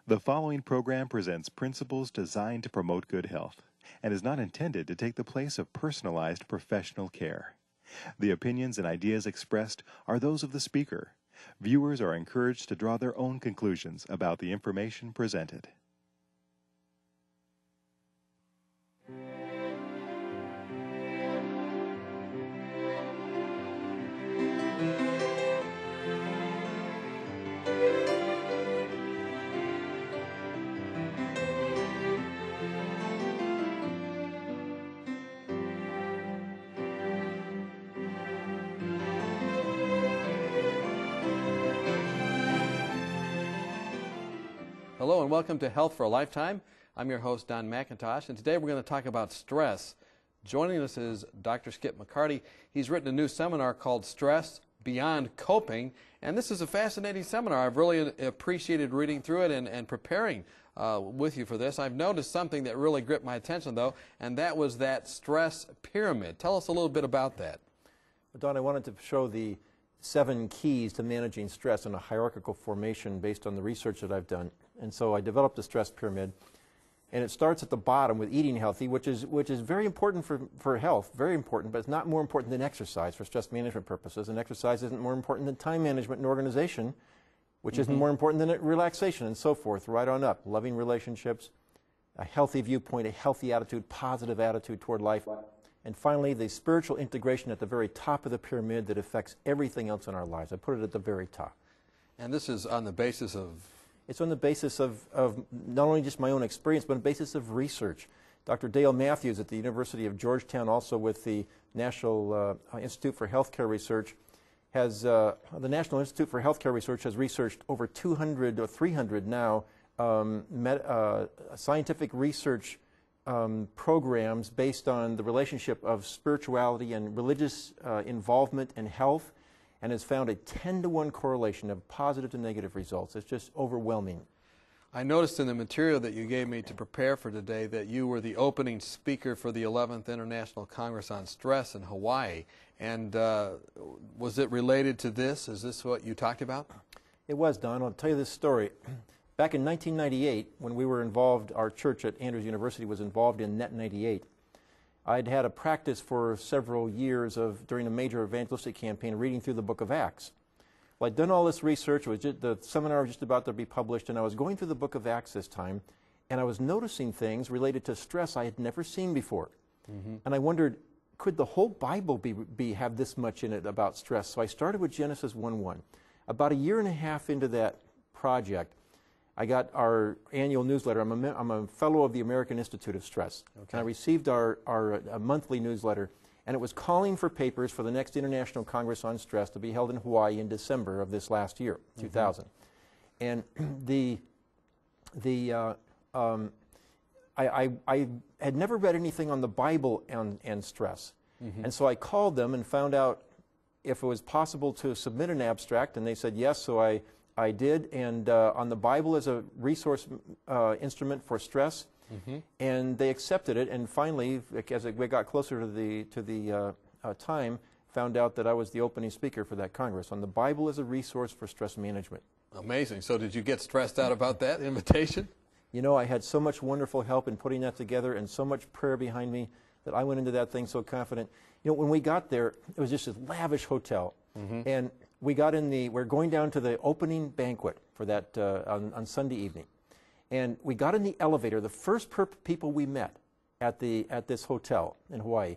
The following program presents principles designed to promote good health and is not intended to take the place of personalized professional care. The opinions and ideas expressed are those of the speaker. Viewers are encouraged to draw their own conclusions about the information presented. Hello and welcome to Health for a Lifetime. I'm your host, Don McIntosh, and today we're going to talk about stress. Joining us is Dr. Skip McCarty. He's written a new seminar called Stress Beyond Coping, and this is a fascinating seminar. I've really appreciated reading through it and preparing with you for this. I've noticed something that really gripped my attention, though, and that was that stress pyramid. Tell us a little bit about that. Well, Don, I wanted to show the 7 keys to managing stress in a hierarchical formation based on the research that I've done. And so I developed a stress pyramid, and it starts at the bottom with eating healthy, which is very important for health, very important, but it's not more important than exercise for stress management purposes. And exercise isn't more important than time management and organization, which isn't more important than relaxation and so forth, right on up. Loving relationships, a healthy viewpoint, a healthy attitude, positive attitude toward life. And finally, the spiritual integration at the very top of the pyramid that affects everything else in our lives. I put it at the very top. And this is on the basis of? It's on the basis of not only just my own experience, but on the basis of research. Dr. Dale Matthews at the University of Georgetown, also with the National Institute for Healthcare Research, has the National Institute for Healthcare Research has researched over 200 or 300 now scientific research programs based on the relationship of spirituality and religious involvement and health, and has found a 10-to-1 correlation of positive to negative results. It's just overwhelming. I noticed in the material that you gave me to prepare for today that you were the opening speaker for the 11th International Congress on Stress in Hawaii. And was it related to this? Is this what you talked about? It was, Don. I'll tell you this story. Back in 1998, when we were involved, our church at Andrews University was involved in Net 98. I'd had a practice for several years during a major evangelistic campaign, reading through the book of Acts. Well, I'd done all this research. The seminar was just about to be published, and I was going through the book of Acts this time, and I was noticing things related to stress I had never seen before. And I wondered, could the whole Bible have this much in it about stress? So I started with Genesis 1:1. About a year and a half into that project, I got our annual newsletter. I'm a fellow of the American Institute of Stress. Okay. And I received our monthly newsletter, and it was calling for papers for the next International Congress on Stress to be held in Hawaii in December of this last year, 2000. And I had never read anything on the Bible and stress. And so I called them and found out if it was possible to submit an abstract, and they said yes, so I did, and on the Bible as a resource instrument for stress, and they accepted it. And finally, as we got closer to the time, found out that I was the opening speaker for that Congress on the Bible as a resource for stress management. Amazing. So did you get stressed out about that invitation? You know, I had so much wonderful help in putting that together and so much prayer behind me that I went into that thing so confident. You know, when we got there, it was just a lavish hotel, and we got we're going down to the opening banquet for that on Sunday evening. And we got in the elevator. The first people we met at this hotel in Hawaii,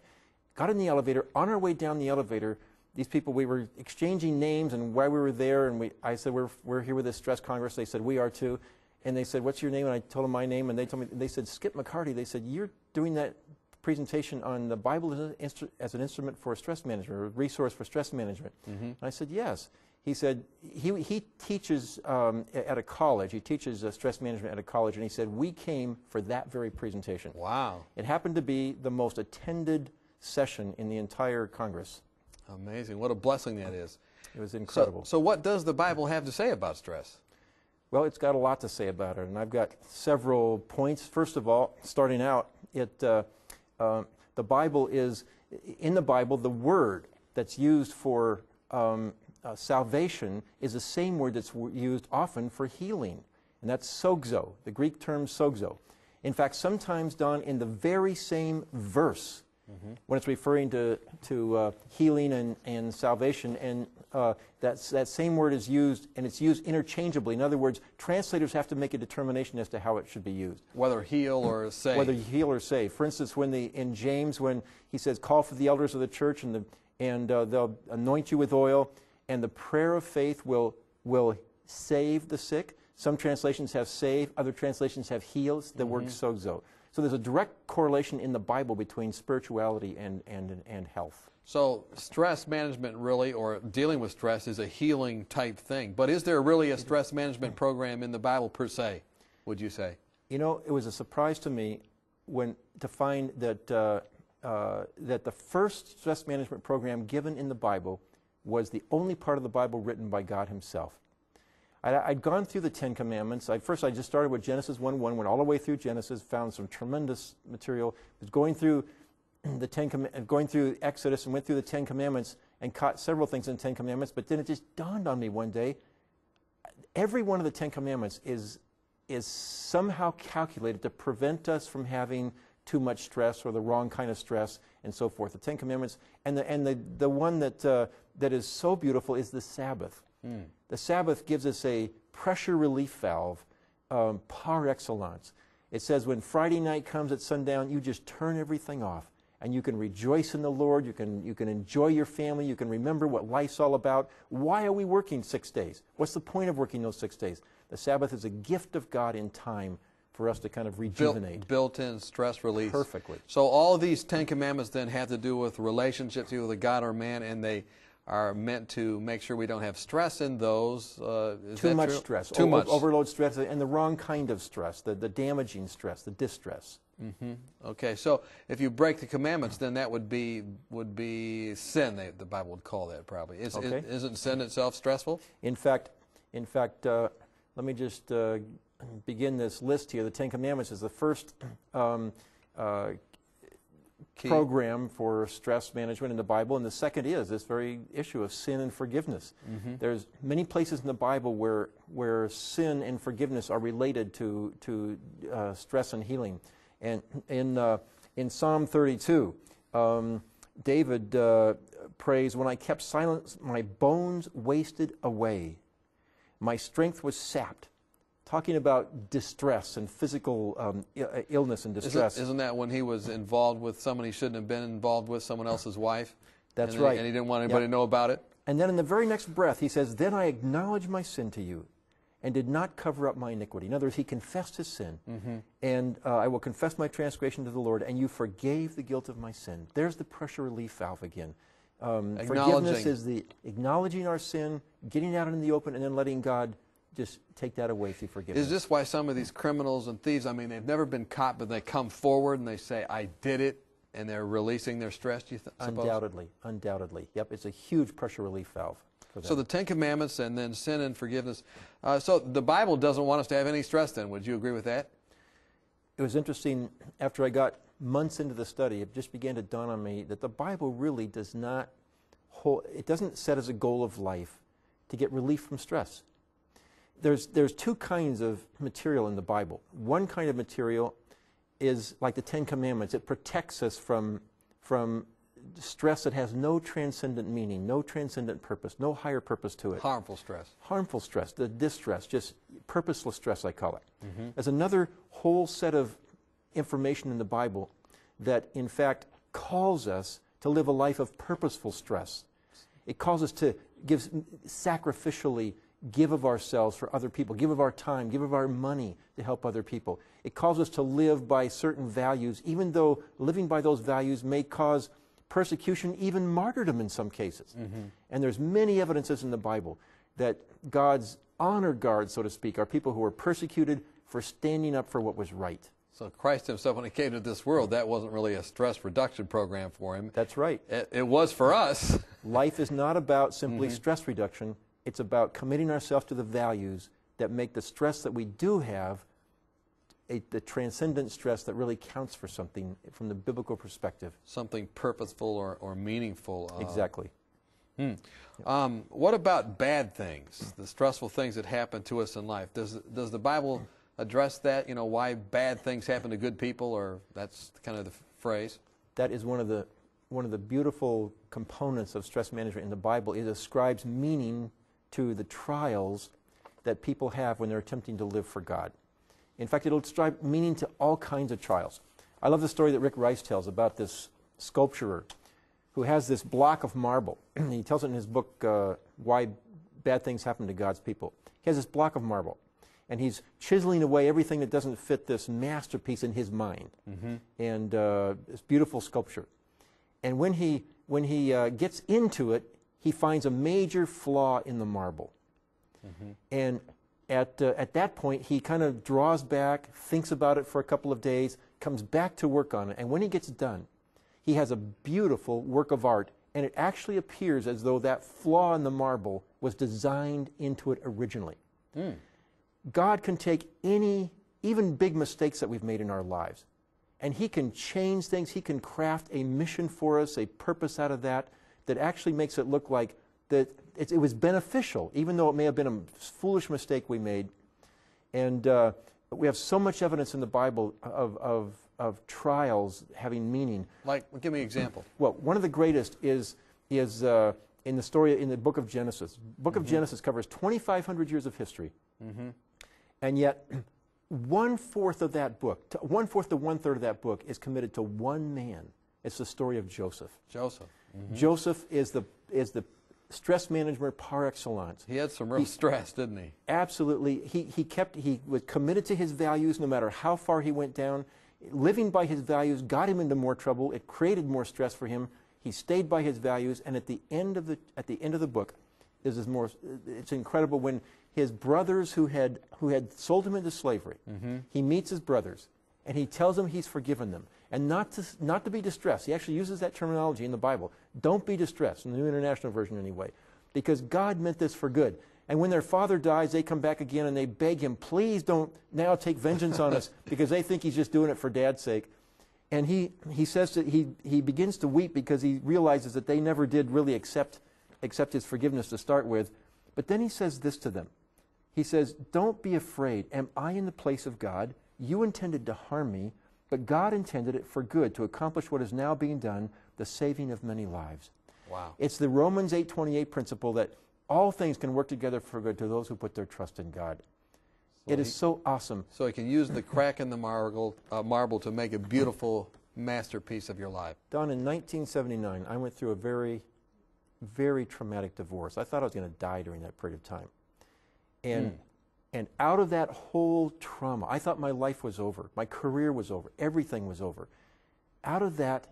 got in the elevator. On our way down the elevator, these people, we were exchanging names and why we were there. And I said, we're here with this Stress Congress. They said, we are too. And they said, what's your name? And I told them my name. And they told me, they said, Skip McCarty. They said, you're doing that presentation on the Bible as an instrument for stress management, or a resource for stress management. And I said, yes. He said, he teaches at a college. He teaches stress management at a college, and he said, we came for that very presentation. Wow. It happened to be the most attended session in the entire Congress. Amazing. What a blessing that is. It was incredible. So what does the Bible have to say about stress? Well, it's got a lot to say about it, and I've got several points. First of all, starting out, the Bible is, in the Bible, the word that's used for salvation is the same word that's used often for healing. and that's sozo, the Greek term sozo. In fact, sometimes, Don, in the very same verse, when it's referring to healing and salvation, and that same word is used, and it's used interchangeably. In other words, translators have to make a determination as to how it should be used. Whether heal or save. Whether heal or save. For instance, in James, when he says, call for the elders of the church, and they'll anoint you with oil, and the prayer of faith will save the sick. Some translations have save, other translations have heals, the word sozo. So there's a direct correlation in the Bible between spirituality and health. So stress management really, or dealing with stress, is a healing type thing. But is there really a stress management program in the Bible per se, would you say? You know, it was a surprise to me to find that the first stress management program given in the Bible was the only part of the Bible written by God himself. I'd gone through the Ten Commandments. First, I just started with Genesis 1:1, went all the way through Genesis, found some tremendous material. Was going through going through Exodus and went through the Ten Commandments and caught several things in the Ten Commandments. But then it just dawned on me one day: every one of the Ten Commandments is somehow calculated to prevent us from having too much stress or the wrong kind of stress and so forth. The Ten Commandments, and the one that is so beautiful is the Sabbath. The Sabbath gives us a pressure relief valve par excellence. It says when Friday night comes at sundown, you just turn everything off, and you can rejoice in the Lord. You can enjoy your family. You can remember what life's all about. Why are we working 6 days? What's the point of working those 6 days? The Sabbath is a gift of God in time for us to kind of rejuvenate. Built-in stress release. Perfectly. So all of these Ten Commandments then have to do with relationships, either with God or man, and they are meant to make sure we don't have stress in those. Too much stress. Too much. Overload stress, and the wrong kind of stress, the damaging stress, the distress. Okay, so if you break the commandments, then that would be sin. The Bible would call that probably. Isn't sin itself stressful? In fact, let me just begin this list here. The Ten Commandments is the first program for stress management in the Bible, and the second is this very issue of sin and forgiveness. There's many places in the Bible where sin and forgiveness are related to stress and healing. And in Psalm 32, David prays, "When I kept silence, my bones wasted away. My strength was sapped." Talking about distress and physical illness and distress. Isn't that when he was involved with someone he shouldn't have been involved with, someone else's wife? That's right. And he didn't want anybody to know about it? And then in the very next breath, he says, "Then I acknowledged my sin to you and did not cover up my iniquity." In other words, he confessed his sin. And I will confess my transgression to the Lord, and you forgave the guilt of my sin. There's the pressure relief valve again. Forgiveness is the acknowledging our sin, getting out in the open, and then letting God just take that away through forgiveness. Is this why some of these criminals and thieves, I mean, they've never been caught, but they come forward and they say, "I did it," and they're releasing their stress, do you suppose? Undoubtedly. Yep, it's a huge pressure relief valve for them. So the Ten Commandments and then sin and forgiveness. So the Bible doesn't want us to have any stress then. Would you agree with that? It was interesting, after I got months into the study, it just began to dawn on me that the Bible really doesn't set as a goal of life to get relief from stress. There's two kinds of material in the Bible. One kind of material is like the Ten Commandments. It protects us from stress that has no transcendent meaning, no transcendent purpose, no higher purpose to it. Harmful stress. Harmful stress, the distress, just purposeless stress, I call it. There's another whole set of information in the Bible that, in fact, calls us to live a life of purposeful stress. It calls us to sacrificially give of ourselves for other people, give of our time, give of our money to help other people. It calls us to live by certain values, even though living by those values may cause persecution, even martyrdom in some cases. And there's many evidences in the Bible that God's honor guards, so to speak, are people who are persecuted for standing up for what was right. So Christ himself, when he came to this world, that wasn't really a stress reduction program for him. That's right. It was for us. Life is not about simply stress reduction. It's about committing ourselves to the values that make the stress that we do have the transcendent stress that really counts for something from the biblical perspective. Something purposeful or meaningful. Exactly. What about bad things, the stressful things that happen to us in life? Does the Bible address that? You know, why bad things happen to good people, or that's kind of the phrase? That is one of the beautiful components of stress management in the Bible. It ascribes meaning to the trials that people have when they're attempting to live for God. In fact, it'll ascribe meaning to all kinds of trials. I love the story that Rick Rice tells about this sculpturer who has this block of marble. He tells it in his book, Why Bad Things Happen to God's People. He has this block of marble, and he's chiseling away everything that doesn't fit this masterpiece in his mind. And this beautiful sculpture. And when he gets into it, he finds a major flaw in the marble. And at that point, he kind of draws back, thinks about it for a couple of days, comes back to work on it. And when he gets done, he has a beautiful work of art, and it actually appears as though that flaw in the marble was designed into it originally. God can take even big mistakes that we've made in our lives, and He can change things. He can craft a mission for us, a purpose out of that actually makes it look like that it was beneficial, even though it may have been a foolish mistake we made. And we have so much evidence in the Bible of trials having meaning. Like, give me an example. Well, one of the greatest is in the story in the book of Genesis. The book of Genesis covers 2,500 years of history, and yet 1/4 of that book, 1/4 to 1/3 of that book, is committed to one man. It's the story of Joseph. Joseph. Joseph is the stress management par excellence. He had some real stress, didn't he? Absolutely. He was committed to his values no matter how far he went down. Living by his values got him into more trouble. It created more stress for him. He stayed by his values, and at the end of the book, it's incredible when his brothers who had sold him into slavery, he meets his brothers, and he tells them he's forgiven them. And not to be distressed. He actually uses that terminology in the Bible. Don't be distressed, in the New International Version anyway, because God meant this for good. And when their father dies, they come back again and they beg him, please don't now take vengeance on us, because they think he's just doing it for Dad's sake. And he says that he begins to weep because he realizes that they never did really accept his forgiveness to start with. But then he says this to them. He says, don't be afraid. Am I in the place of God? You intended to harm me, but God intended it for good, to accomplish what is now being done, the saving of many lives. Wow. It's the Romans 8:28 principle that all things can work together for good to those who put their trust in God. It is so awesome. So He can use the crack in the marble to make a beautiful masterpiece of your life. Don, in 1979, I went through a very, very traumatic divorce. I thought I was going to die during that period of time. And out of that whole trauma, I thought my life was over. My career was over. Everything was over. Out of that,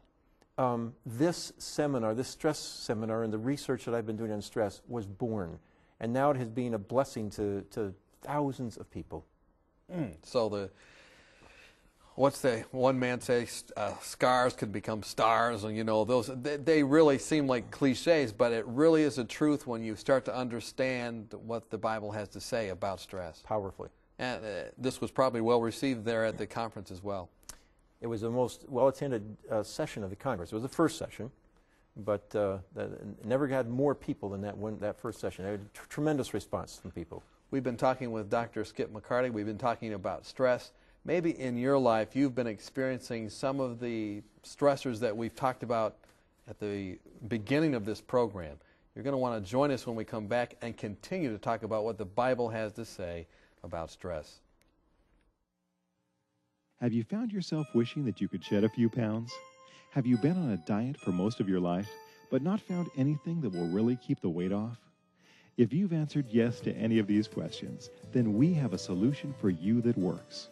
this seminar, this stress seminar, and the research that I've been doing on stress was born. And now it has been a blessing to thousands of people. So what's the one man say? Scars can become stars, and they really seem like cliches, but it really is a truth when you start to understand what the Bible has to say about stress. Powerfully. And this was probably well received there at the conference as well. It was the most well-attended session of the Congress. It was the first session, but never had more people than that first session. There was a tremendous response from people. We've been talking with Dr. Skip McCarty. We've been talking about stress. Maybe in your life you've been experiencing some of the stressors that we've talked about at the beginning of this program. You're going to want to join us when we come back and continue to talk about what the Bible has to say about stress. Have you found yourself wishing that you could shed a few pounds? Have you been on a diet for most of your life, but not found anything that will really keep the weight off? If you've answered yes to any of these questions, then we have a solution for you that works.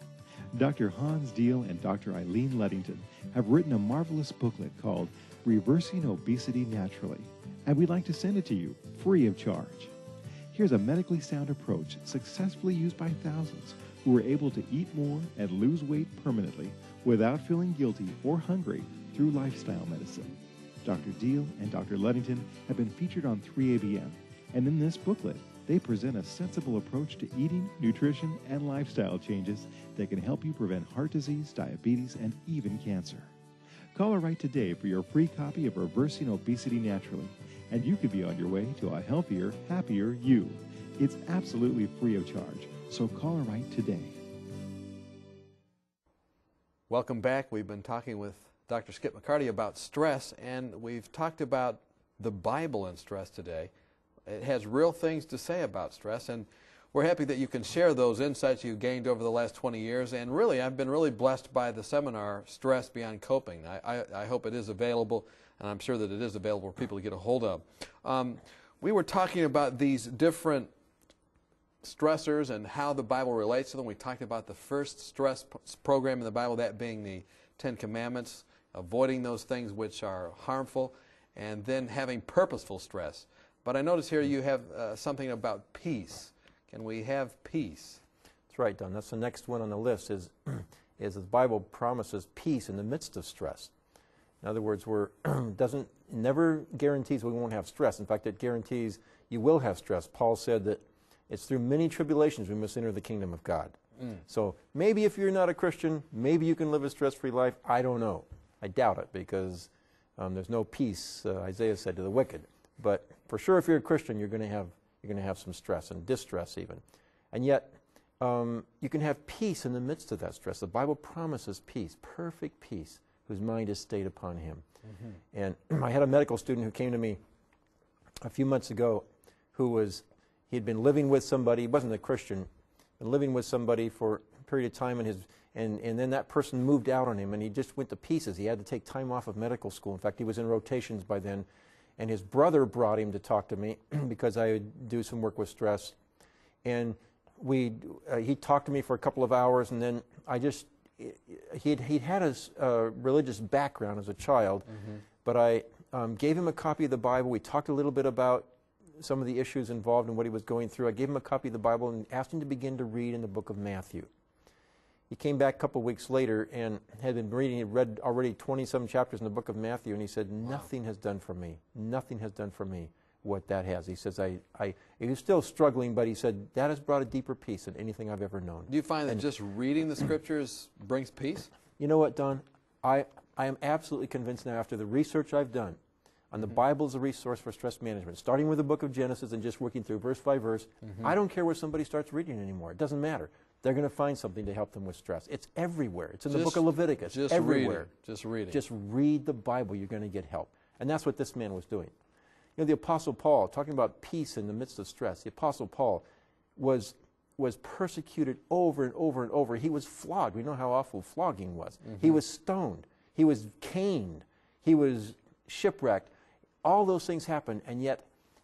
Dr. Hans Deal and Dr. Eileen Ludington have written a marvelous booklet called Reversing Obesity Naturally, and we'd like to send it to you free of charge. Here's a medically sound approach successfully used by thousands who were able to eat more and lose weight permanently without feeling guilty or hungry through lifestyle medicine. Dr. Deal and Dr. Ludington have been featured on 3ABN, and in this booklet, they present a sensible approach to eating, nutrition, and lifestyle changes that can help you prevent heart disease, diabetes, and even cancer. Call or write today for your free copy of Reversing Obesity Naturally and you could be on your way to a healthier, happier you. It's absolutely free of charge, so call or write today. Welcome back. We've been talking with Dr. Skip McCarty about stress, and we've talked about the Bible and stress today. It has real things to say about stress, and we're happy that you can share those insights you've gained over the last 20 years. And really, I've been really blessed by the seminar, Stress Beyond Coping. I hope it is available, and I'm sure that it is available for people to get a hold of. We were talking about these different stressors and how the Bible relates to them. We talked about the first stress program in the Bible, that being the 10 Commandments, avoiding those things which are harmful, and then having purposeful stress. But I notice here you have something about peace. Can we have peace? That's right, Don. That's the next one on the list is the Bible promises peace in the midst of stress. In other words, never guarantees we won't have stress. In fact, it guarantees you will have stress. Paul said that it's through many tribulations we must enter the kingdom of God. So maybe if you're not a Christian, maybe you can live a stress-free life. I don't know. I doubt it, because there's no peace, Isaiah said, to the wicked. But for sure, if you're a Christian, you're going to have some stress and distress even. And yet, you can have peace in the midst of that stress. The Bible promises peace, perfect peace, whose mind is stayed upon Him. And I had a medical student who came to me a few months ago he'd been living with somebody. He wasn't a Christian, been living with somebody for a period of time, and then that person moved out on him, and he just went to pieces. He had to take time off of medical school. In fact, he was in rotations by then, and his brother brought him to talk to me because I would do some work with stress. And he talked to me for a couple of hours, and then he'd had a religious background as a child, but I gave him a copy of the Bible. We talked a little bit about some of the issues involved in what he was going through. I gave him a copy of the Bible and asked him to begin to read in the book of Matthew. He came back a couple of weeks later and had been reading. He read already 20-some chapters in the book of Matthew, and he said, nothing has done for me. Nothing has done for me what that has. He says, he was still struggling, but he said, that has brought a deeper peace than anything I've ever known. Do you find that just reading the Scriptures brings peace? You know what, Don? I am absolutely convinced now, after the research I've done on the Bible as a resource for stress management, starting with the book of Genesis and just working through verse by verse. I don't care where somebody starts reading anymore. It doesn't matter. They're going to find something to help them with stress. It's everywhere. It's in the book of Leviticus. Just everywhere. Just reading. Just read the Bible. You're going to get help. And that's what this man was doing. You know, the Apostle Paul, talking about peace in the midst of stress, the Apostle Paul was persecuted over and over and over. He was flogged. We know how awful flogging was. He was stoned. He was caned. He was shipwrecked. All those things happened, and yet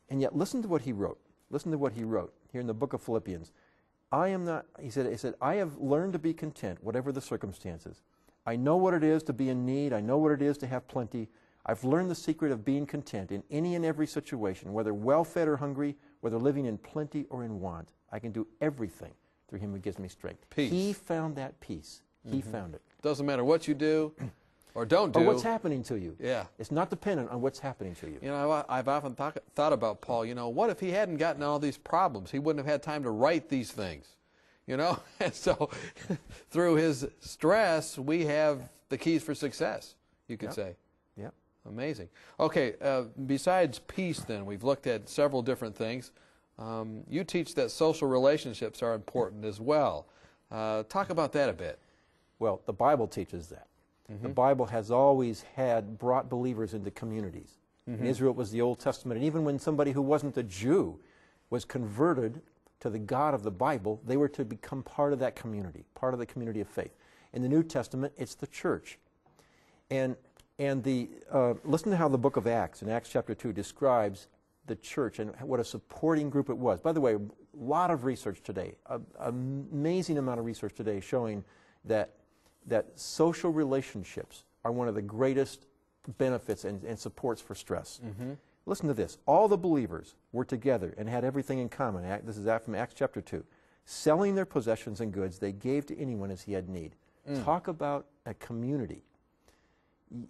listen to what he wrote. Listen to what he wrote here in the book of Philippians. He said, I have learned to be content, whatever the circumstances. I know what it is to be in need. I know what it is to have plenty. I've learned the secret of being content in any and every situation, whether well-fed or hungry, whether living in plenty or in want. I can do everything through Him who gives me strength. Peace. He found that peace. He found it. Doesn't matter what you do or don't do. Or what's happening to you. Yeah. It's not dependent on what's happening to you. You know, I've often thought about Paul. You know, what if he hadn't gotten all these problems? He wouldn't have had time to write these things. You know, and so through his stress, we have the keys for success, you could say. Yeah. Amazing. Okay, besides peace then, we've looked at several different things. You teach that social relationships are important as well. Talk about that a bit. Well, the Bible teaches that. The Bible has always brought believers into communities. In Israel, it was the Old Testament. And even when somebody who wasn't a Jew was converted to the God of the Bible, they were to become part of that community, part of the community of faith. In the New Testament, it's the church. And listen to how the book of Acts, in Acts chapter 2, describes the church and what a supporting group it was. By the way, a lot of research today, an amazing amount of research today showing that social relationships are one of the greatest benefits and supports for stress. Listen to this. All the believers were together and had everything in common. This is from Acts chapter 2. Selling their possessions and goods, they gave to anyone as he had need. Talk about a community.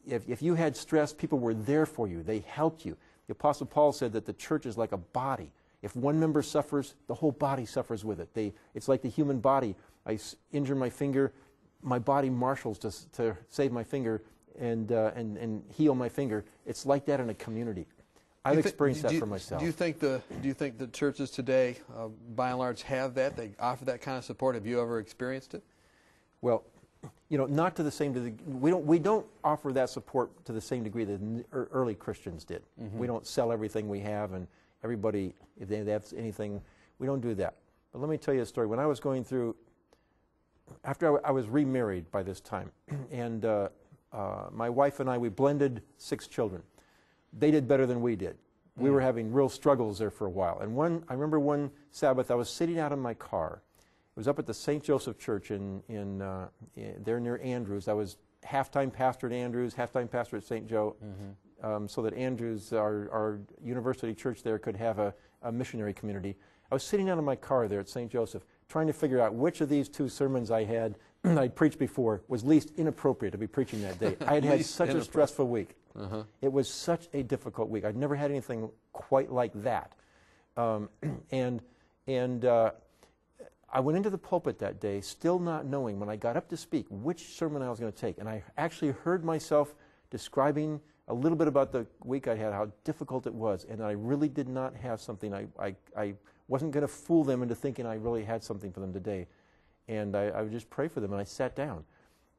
If you had stress, people were there for you. They helped you. The Apostle Paul said that the church is like a body. If one member suffers, the whole body suffers with it. It's like the human body. I injure my finger, my body marshals to save my finger and heal my finger. It's like that in a community. I've experienced that for myself. Do you think the churches today, by and large, have that? They offer that kind of support. Have you ever experienced it? Well, not to the same degree. We don't offer that support to the same degree that early Christians did. Mm-hmm. We don't sell everything we have, and everybody, if they have anything, we don't do that. But let me tell you a story. When I was going through, after I was remarried by this time, and my wife and I, we blended 6 children. They did better than we did. We were having real struggles there for a while. And I remember one Sabbath, I was sitting out in my car. It was up at the St. Joseph Church there near Andrews. I was half-time pastor at Andrews, half-time pastor at St. Joe, so that Andrews, our university church there, could have a missionary community. I was sitting out in my car there at St. Joseph, trying to figure out which of these 2 sermons I had I'd preached before was least inappropriate to be preaching that day. I had had such a stressful week. It was such a difficult week. I'd never had anything quite like that. And I went into the pulpit that day still not knowing, when I got up to speak, which sermon I was going to take. And I actually heard myself describing a little bit about the week I had, how difficult it was. And I really did not have something. I wasn't going to fool them into thinking I really had something for them today. And I would just pray for them, and I sat down.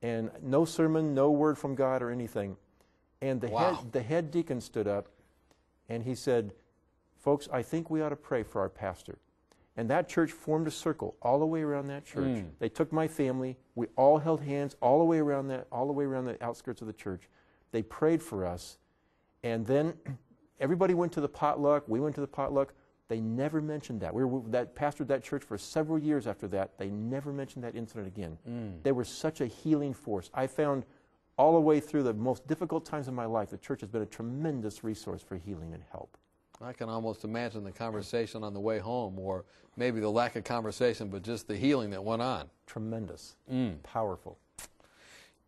And no sermon, no word from God or anything. And the head deacon stood up, and he said, "Folks, I think we ought to pray for our pastor." And that church formed a circle all the way around that church. They took my family. We all held hands all the way around the outskirts of the church. They prayed for us. And then everybody went to the potluck. We went to the potluck. They never mentioned that. That pastored that church for several years after that. They never mentioned that incident again. They were such a healing force. I found all the way through the most difficult times of my life, the church has been a tremendous resource for healing and help. I can almost imagine the conversation on the way home, or maybe the lack of conversation, but just the healing that went on. Tremendous. Powerful.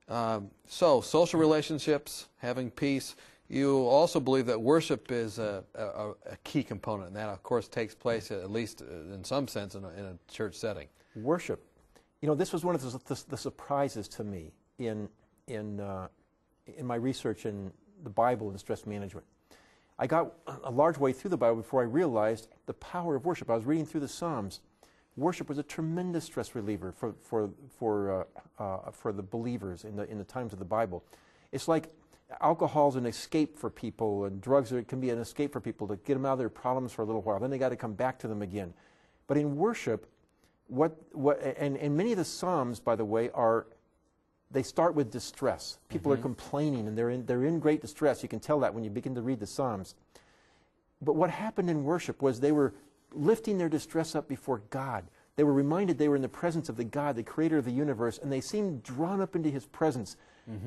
So, social relationships, having peace. You also believe that worship is a key component, and that, of course, takes place, at least in some sense, in a church setting. Worship. This was one of the surprises to me in my research in the Bible and stress management. I got a large way through the Bible before I realized the power of worship. I was reading through the Psalms. Worship was a tremendous stress reliever for the believers in the times of the Bible. It's like alcohol is an escape for people, and drugs can be an escape for people to get them out of their problems for a little while. Then they got to come back to them again. But in worship, and many of the Psalms, by the way, they start with distress. People are complaining, and they're in great distress. You can tell that when you begin to read the Psalms. But what happened in worship was they were lifting their distress up before God. They were reminded they were in the presence of the God, the creator of the universe, and they seemed drawn up into his presence.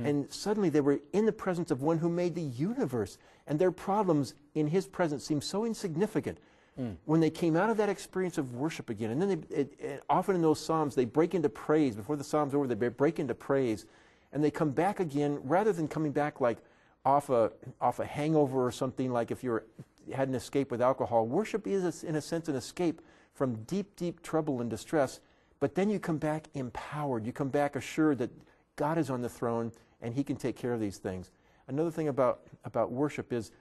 And suddenly they were in the presence of one who made the universe, and their problems in his presence seemed so insignificant. When they came out of that experience of worship again, and then often in those Psalms, they break into praise. Before the Psalm's over, they break into praise, and they come back again, rather than coming back like off a hangover or something, like if you had an escape with alcohol. Worship is, in a sense, an escape from deep, deep trouble and distress, but then you come back empowered. You come back assured that God is on the throne, and he can take care of these things. Another thing about worship is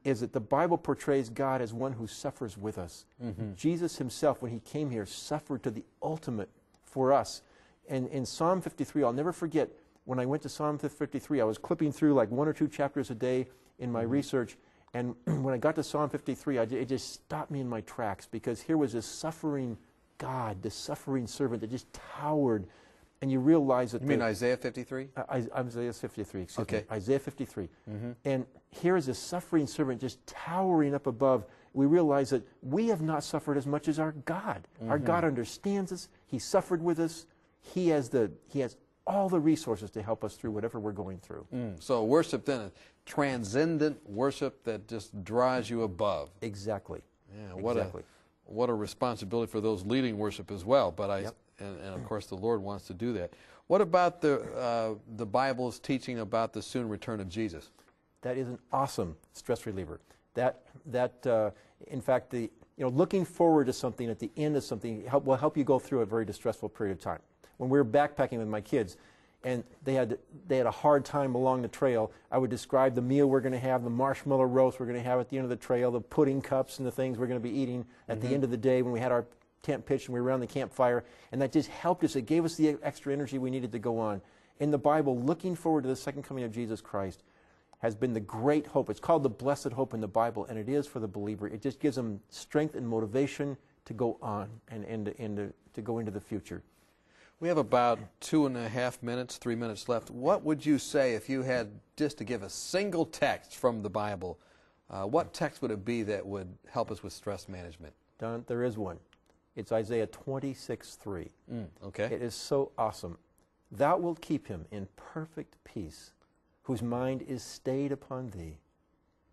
that the Bible portrays God as one who suffers with us. Jesus himself, when he came here, suffered to the ultimate for us. And in Psalm 53, I'll never forget, when I went to Psalm 53, I was clipping through like 1 or 2 chapters a day in my research, and when I got to Psalm 53, it just stopped me in my tracks, because here was this suffering God, this suffering servant that just towered. And you realize that... You mean Isaiah 53? Isaiah 53, excuse me. Okay. Isaiah 53. And here is a suffering servant just towering up above. We realize that we have not suffered as much as our God. Our God understands us. He suffered with us. He has all the resources to help us through whatever we're going through. So worship then, transcendent worship that just draws you above. Exactly. Yeah, what a responsibility for those leading worship as well. But and of course the Lord wants to do that. What about the Bible's teaching about the soon return of Jesus? That is an awesome stress reliever. In fact, looking forward to something at the end of something will help you go through a very distressful period of time. When we were backpacking with my kids, and they had a hard time along the trail. I would describe the meal we're going to have, the marshmallow roast we're going to have at the end of the trail, the pudding cups and the things we're going to be eating at the end of the day when we had our tent pitched and we were around the campfire. And that just helped us. It gave us the extra energy we needed to go on. In the Bible, looking forward to the second coming of Jesus Christ has been the great hope. It's called the blessed hope in the Bible, and it is for the believer. It just gives them strength and motivation to go on and to go into the future. We have about 2.5 minutes, 3 minutes left. What would you say if you had just to give a single text from the Bible? What text would it be that would help us with stress management? Don, there is one. It's Isaiah 26:3. Okay. It is so awesome. Thou wilt keep him in perfect peace, whose mind is stayed upon thee,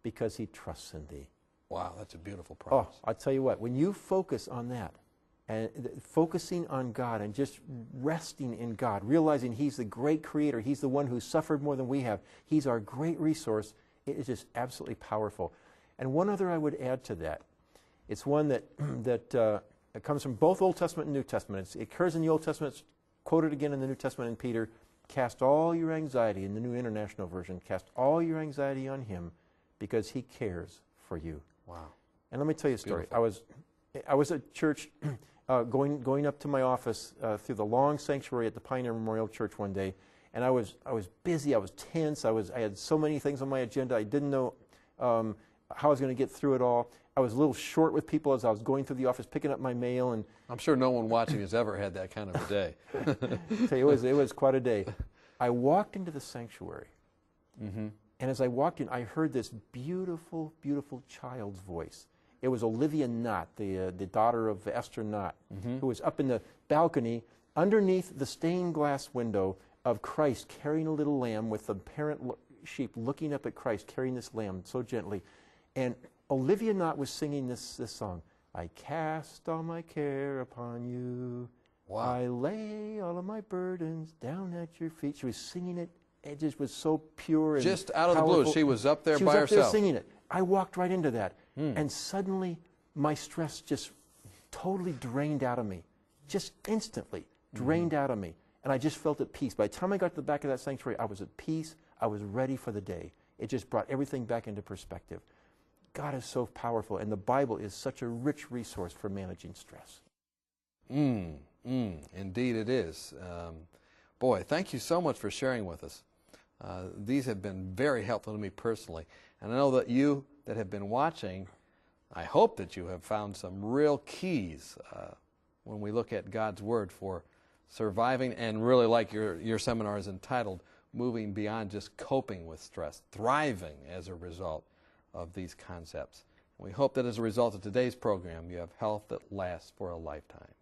because he trusts in thee. Wow, that's a beautiful promise. Oh, I'll tell you what, when you focus on that, and focusing on God and just resting in God, realizing He's the great creator, He's the one who suffered more than we have, He's our great resource, it is just absolutely powerful. And one other I would add to that, it's one that, it comes from both Old Testament and New Testament. It occurs in the Old Testament, it's quoted again in the New Testament in Peter, cast all your anxiety, in the New International Version, cast all your anxiety on Him because He cares for you. Wow. And let me tell you a story. Beautiful. I was at church, going up to my office through the long sanctuary at the Pioneer Memorial Church one day, and I was busy, I was tense, I had so many things on my agenda, I didn't know how I was going to get through it all. I was a little short with people as I was going through the office, picking up my mail. And I'm sure no one watching has ever had that kind of a day. So it was quite a day. I walked into the sanctuary, and as I walked in, I heard this beautiful, beautiful child's voice. It was Olivia Knott, the daughter of Esther Knott, who was up in the balcony underneath the stained glass window of Christ carrying a little lamb with the parent sheep looking up at Christ carrying this lamb so gently. And Olivia Knott was singing this song, I cast all my care upon you. Wow. I lay all of my burdens down at your feet. She was singing it. It just was so pure and just out of the powerful. blue, she was up there She by was up there herself. singing it. I walked right into that. And suddenly, my stress just totally drained out of me. Just instantly drained out of me. And I just felt at peace. By the time I got to the back of that sanctuary, I was at peace. I was ready for the day. It just brought everything back into perspective. God is so powerful, and the Bible is such a rich resource for managing stress. Indeed it is. Boy, thank you so much for sharing with us. These have been very helpful to me personally. And I know that you that have been watching, I hope that you have found some real keys when we look at God's Word for surviving, and really like your seminar is entitled, Moving Beyond Just Coping with Stress, Thriving as a result of these concepts. We hope that as a result of today's program, you have health that lasts for a lifetime.